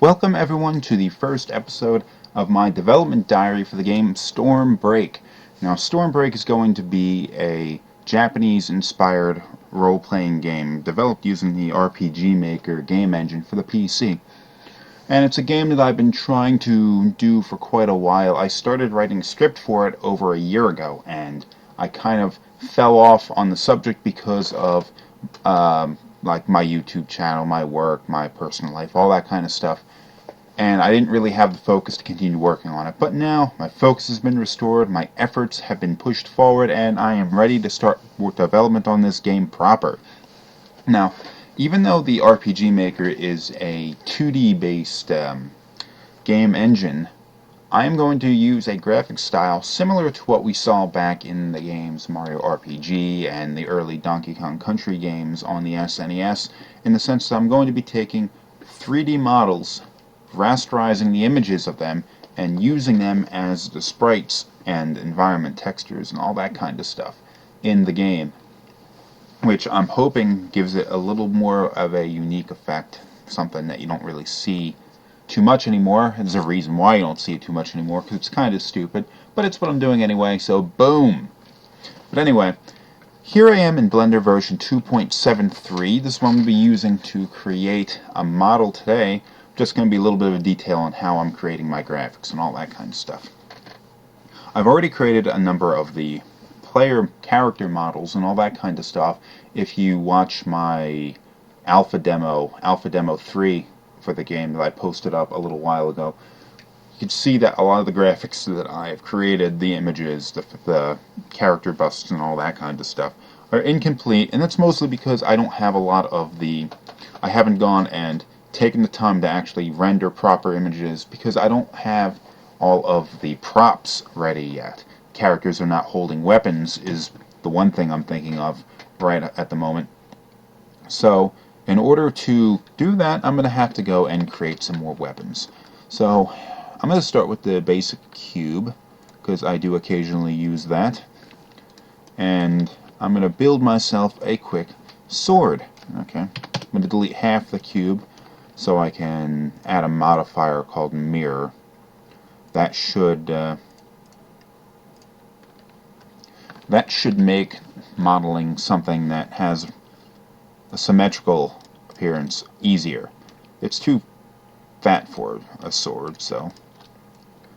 Welcome everyone to the first episode of my development diary for the game Stormbreak. Now Stormbreak is going to be a Japanese-inspired role-playing game developed using the RPG Maker game engine for the PC. And it's a game that I've been trying to do for quite a while. I started writing a script for it over a year ago, and I kind of fell off on the subject because of like my YouTube channel, my work, my personal life, all that kind of stuff. And I didn't really have the focus to continue working on it. But now my focus has been restored, my efforts have been pushed forward, and I am ready to start development on this game proper. Now, even though the RPG Maker is a 2D based game engine, I am going to use a graphic style similar to what we saw back in the games Mario RPG and the early Donkey Kong Country games on the SNES, in the sense that I'm going to be taking 3D models, rasterizing the images of them, and using them as the sprites and environment textures and all that kind of stuff in the game, which I'm hoping gives it a little more of a unique effect, something that you don't really see too much anymore. There's a reason why you don't see it too much anymore, because it's kind of stupid, but it's what I'm doing anyway, so boom! But anyway, here I am in Blender version 2.73. This is what I'm going to be using to create a model today. Just going to be a little bit of detail on how I'm creating my graphics and all that kind of stuff. I've already created a number of the player character models and all that kind of stuff. If you watch my alpha demo 3 for the game that I posted up a little while ago, you can see that a lot of the graphics that I have created, the images, the character busts and all that kind of stuff, are incomplete, and that's mostly because I don't have a lot of I haven't gone and taken the time to actually render proper images, because I don't have all of the props ready yet. Characters are not holding weapons is the one thing I'm thinking of right at the moment. So in order to do that, I'm going to have to go and create some more weapons. So I'm going to start with the basic cube, because I do occasionally use that. And I'm going to build myself a quick sword. Okay, I'm going to delete half the cube so I can add a modifier called mirror. That should make modeling something that has a symmetrical appearance easier. It's too fat for a sword, so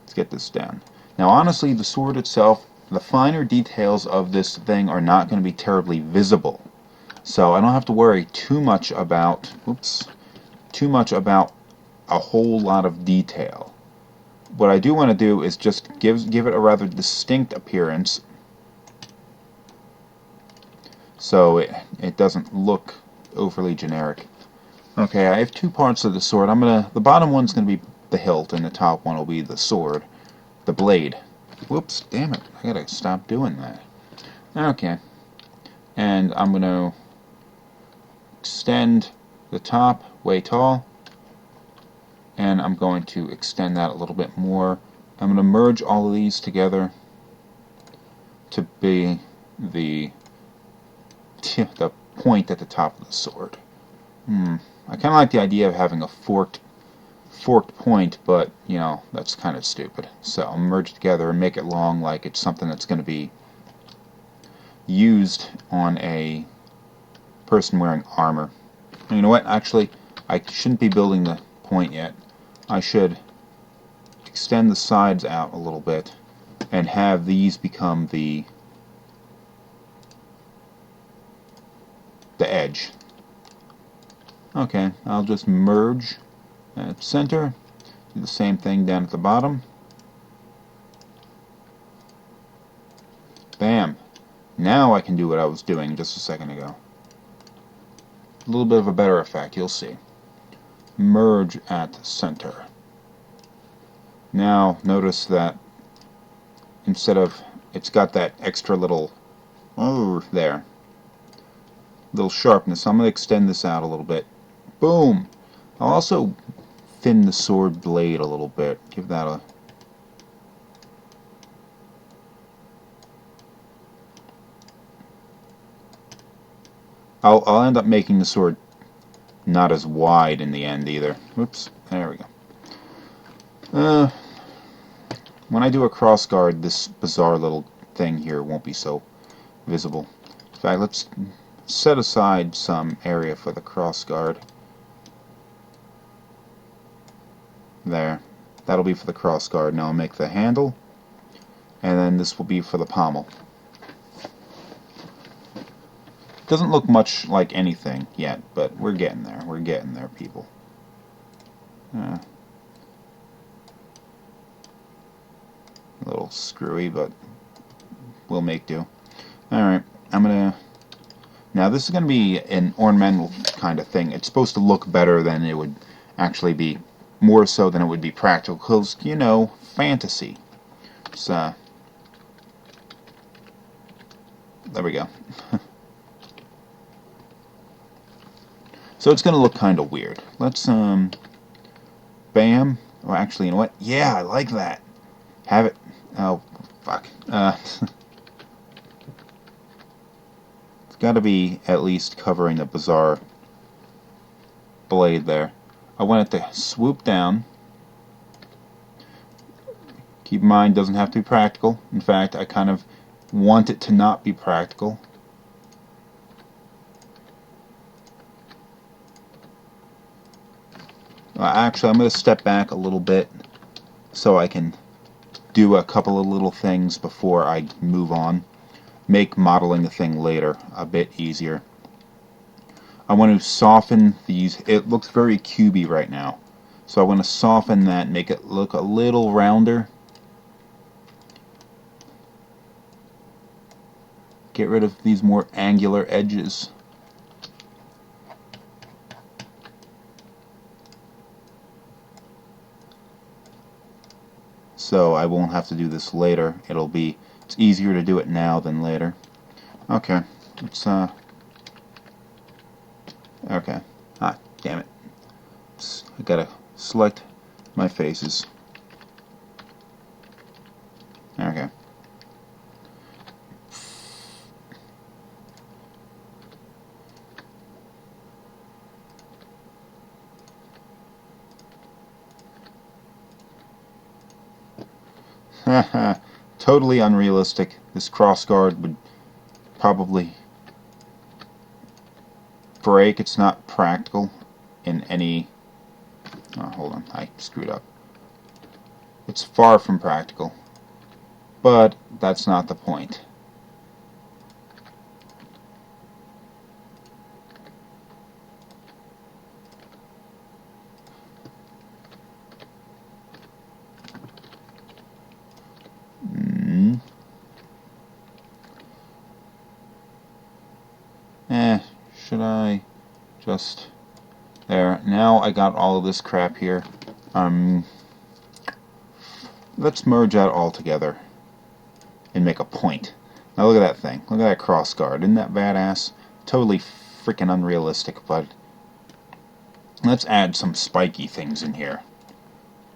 let's get this down. Now honestly, the sword itself, the finer details of this thing are not going to be terribly visible, so I don't have to worry too much about a whole lot of detail. What I do want to do is just give it a rather distinct appearance, so it doesn't look overly generic. Okay, I have two parts of the sword. The bottom one's gonna be the hilt, and the top one will be the sword, the blade. Whoops, damn it! I gotta stop doing that. Okay, and I'm gonna extend the top way tall, and I'm going to extend that a little bit more. I'm going to merge all of these together to be the point at the top of the sword. I kind of like the idea of having a forked point, but you know, that's kind of stupid. So I'll merge it together and make it long, like it's something that's going to be used on a person wearing armor. And you know what? Actually, I shouldn't be building the point yet. I should extend the sides out a little bit and have these become the edge. Okay, I'll just merge at center, do the same thing down at the bottom. Bam! Now I can do what I was doing just a second ago. A little bit of a better effect, you'll see. Merge at center. Now notice that instead of, it's got that extra little there, little sharpness. I'm going to extend this out a little bit. Boom! I'll also thin the sword blade a little bit. Give that a I'll end up making the sword not as wide in the end either. Whoops, there we go. When I do a cross guard, this bizarre little thing here won't be so visible. In fact, let's set aside some area for the cross guard. There. That'll be for the cross guard. Now I'll make the handle, and then this will be for the pommel. Doesn't look much like anything yet, but we're getting there. We're getting there, people. A little screwy, but we'll make do. Alright, now this is gonna be an ornamental kind of thing. It's supposed to look better than it would actually be, more so than it would be practical, because, you know, fantasy. So, there we go. So it's going to look kind of weird. Let's, bam. Oh, actually, you know what? Yeah, I like that. Have it. Oh, fuck. It's got to be at least covering the bizarre blade there. I want it to swoop down. Keep in mind, it doesn't have to be practical. In fact, I kind of want it to not be practical. Actually, I'm going to step back a little bit so I can do a couple of little things before I move on. Make modeling the thing later a bit easier. I want to soften these. It looks very cubey right now. So I want to soften that, make it look a little rounder. Get rid of these more angular edges. So I won't have to do this later. It's easier to do it now than later. Okay, okay. Ah, damn it. I gotta select my faces. Okay. Totally unrealistic. This crossguard would probably break. It's not practical in any... Oh, hold on, I screwed up. It's far from practical. But that's not the point. Should I just... There. Now I got all of this crap here. Let's merge that all together and make a point. Now look at that thing. Look at that cross guard. Isn't that badass? Totally freaking unrealistic, but let's add some spiky things in here.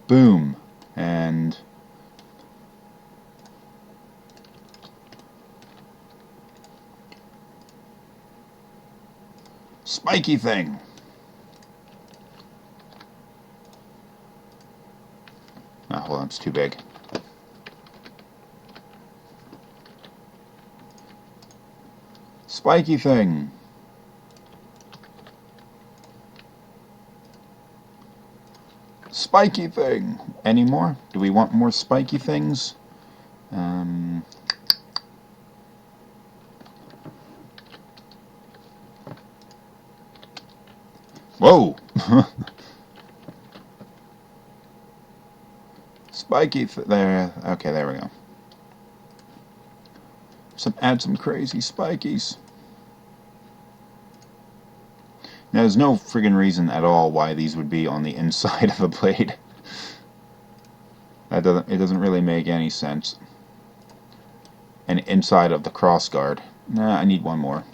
Boom. And... spiky thing. Oh, hold on, it's too big. Spiky thing. Spiky thing. Any more? Do we want more spiky things? Whoa! Spiky there. Okay, there we go. Add some crazy spikies. Now, there's no friggin' reason at all why these would be on the inside of the blade. It doesn't really make any sense. And inside of the crossguard. Nah, I need one more.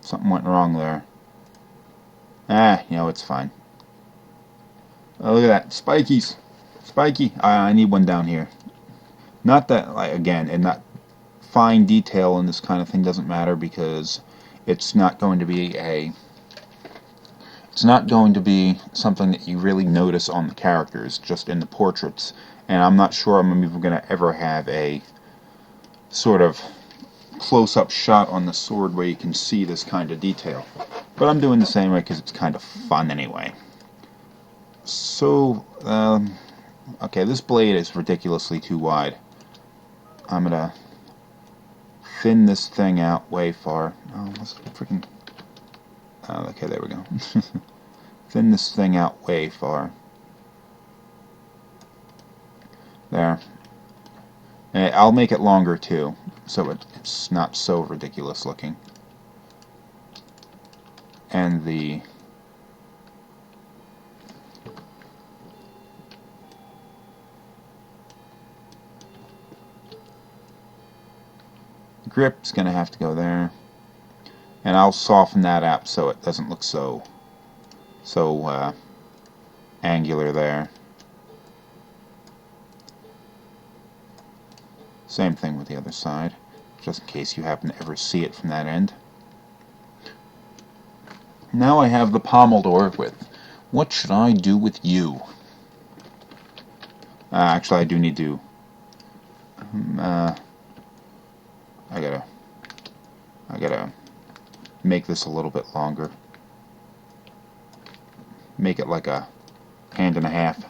Something went wrong there. Ah, you know, it's fine. Oh, look at that. Spikies. Spiky, I need one down here. Not that, like, again, and not fine detail in this kind of thing doesn't matter because it's not going to be something that you really notice on the characters, just in the portraits. And I'm not sure I'm even going to ever have a sort of close-up shot on the sword where you can see this kind of detail. But I'm doing the same way because it's kind of fun anyway. So, okay, this blade is ridiculously too wide. I'm gonna thin this thing out way far. Oh, let's freaking... Oh, okay, there we go. Thin this thing out way far. There. And I'll make it longer too, so it's not so ridiculous looking. And the grip's gonna have to go there, and I'll soften that up so it doesn't look so angular there. Same thing with the other side, just in case you happen to ever see it from that end. Now I have the pommel to work with. What should I do with you? Actually, I do need to. I gotta make this a little bit longer. Make it like a hand and a half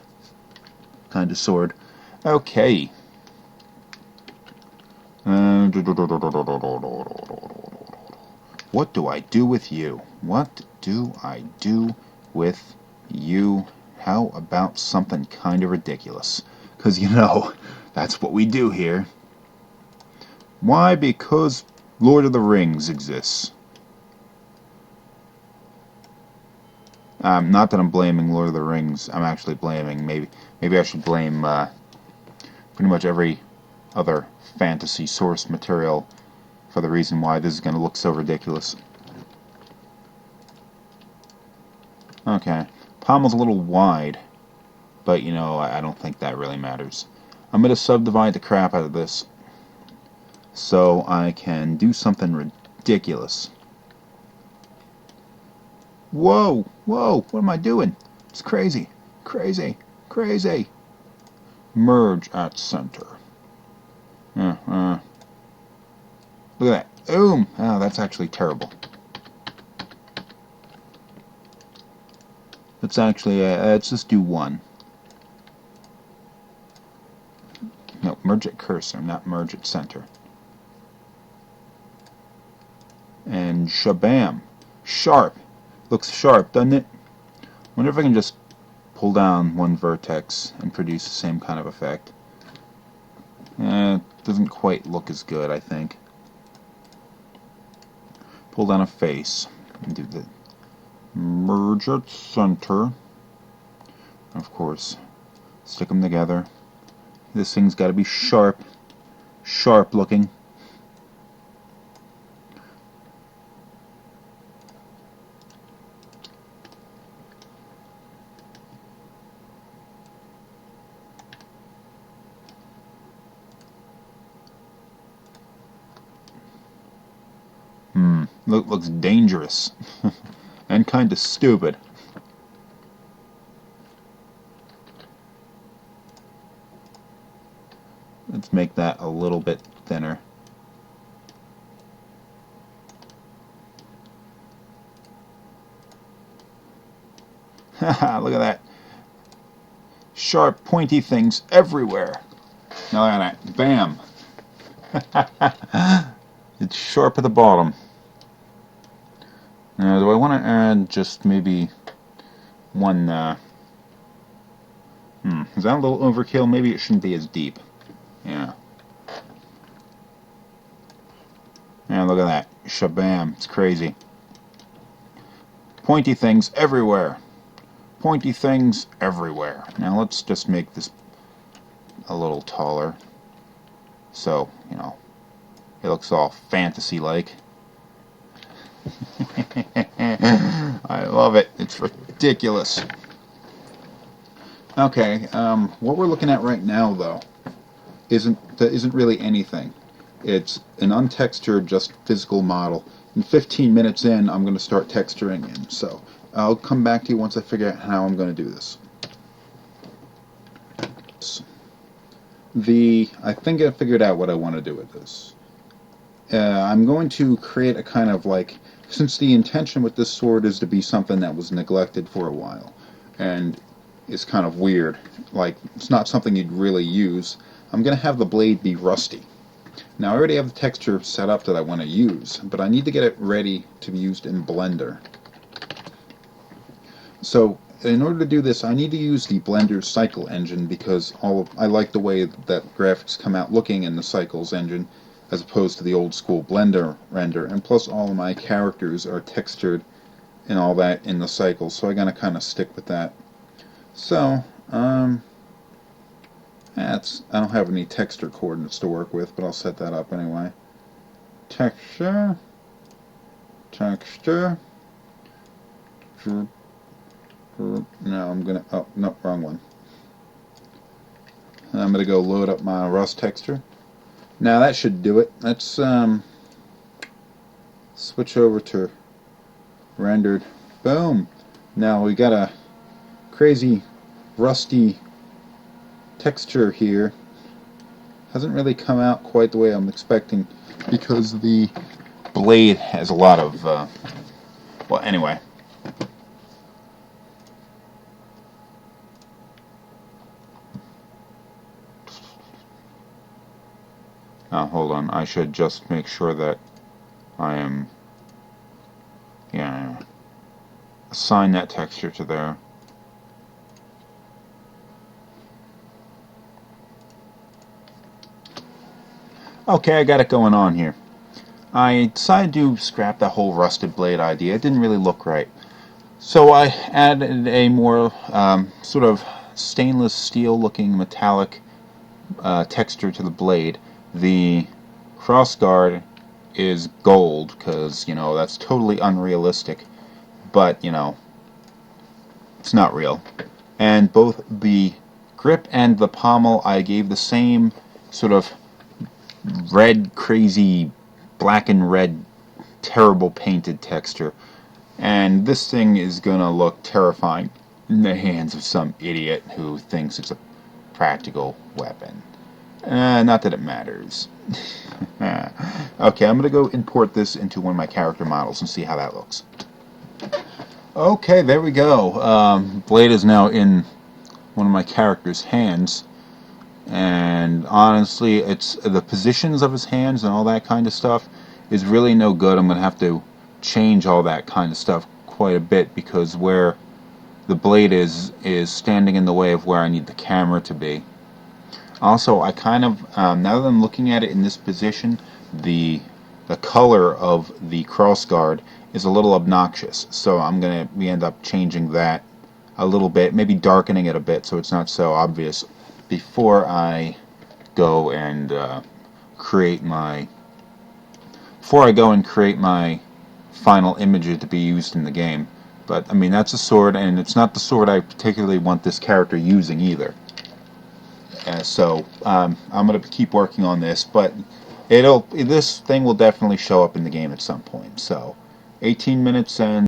kind of sword. Okay. What do I do with you? What do I do with you? How about something kind of ridiculous? Because, you know, that's what we do here. Why? Because Lord of the Rings exists. Not that I'm blaming Lord of the Rings. I'm actually blaming, maybe I should blame pretty much every other fantasy source material for the reason why this is going to look so ridiculous. Okay, pommel's a little wide, but you know, I don't think that really matters. I'm going to subdivide the crap out of this so I can do something ridiculous. Whoa, whoa, what am I doing? It's crazy, crazy, crazy. Merge at center. Look at that. Boom! Oh, that's actually terrible. Let's actually, let's just do one. No, merge at cursor, not merge at center. And shabam. Sharp. Looks sharp, doesn't it? Wonder if I can just pull down one vertex and produce the same kind of effect. It doesn't quite look as good, I think. Pull down a face and do the merge at center. Of course, stick them together. This thing's got to be sharp, sharp looking. Looks dangerous and kind of stupid. Let's make that a little bit thinner. Haha, look at that. Sharp, pointy things everywhere. Now look at that. Bam. It's sharp at the bottom. Now, do I want to add just maybe one, is that a little overkill? Maybe it shouldn't be as deep. Yeah. Yeah, look at that. Shabam. It's crazy. Pointy things everywhere. Pointy things everywhere. Now, let's just make this a little taller. So, you know, it looks all fantasy-like. I love it. It's ridiculous. Okay, what we're looking at right now, though, isn't really anything. It's an untextured, just physical model. In 15 minutes in, I'm going to start texturing in. So I'll come back to you once I figure out how I'm going to do this. I think I figured out what I want to do with this. I'm going to create a kind of like, since the intention with this sword is to be something that was neglected for a while, and it's kind of weird, like it's not something you'd really use, I'm going to have the blade be rusty. Now I already have the texture set up that I want to use, but I need to get it ready to be used in Blender. So in order to do this, I need to use the Blender Cycle engine because I like the way that graphics come out looking in the Cycles engine as opposed to the old school Blender render, and plus all of my characters are textured and all that in the Cycles, so I'm going to kind of stick with that. So, I don't have any texture coordinates to work with, but I'll set that up anyway. Texture. No, I'm gonna, oh, no, wrong one. I'm gonna go load up my Rust texture. Now that should do it. Let's switch over to rendered. Boom. Now we got a crazy rusty texture here. Hasn't really come out quite the way I'm expecting because the blade has a lot of well, anyway. Hold on, I should just make sure that I am, yeah, assign that texture to there. Okay, I got it going on here. I decided to scrap that whole rusted blade idea. It didn't really look right. So I added a more sort of stainless steel looking metallic texture to the blade. The crossguard is gold because, you know, that's totally unrealistic, but, you know, it's not real. And both the grip and the pommel I gave the same sort of red, crazy, black and red, terrible painted texture. And this thing is gonna look terrifying in the hands of some idiot who thinks it's a practical weapon. Not that it matters. Okay, I'm gonna go import this into one of my character models and see how that looks. Okay, there we go. Blade is now in one of my character's hands, and honestly, it's the positions of his hands and all that kind of stuff is really no good. I'm gonna have to change all that kind of stuff quite a bit because where the blade is standing in the way of where I need the camera to be. Also, I kind of, now that I'm looking at it in this position, the color of the crossguard is a little obnoxious, so we end up changing that a little bit, maybe darkening it a bit so it's not so obvious before I go and create my final images to be used in the game. But I mean, that's a sword, and it's not the sword I particularly want this character using either. So I'm going to keep working on this, but this thing will definitely show up in the game at some point. So 18 minutes and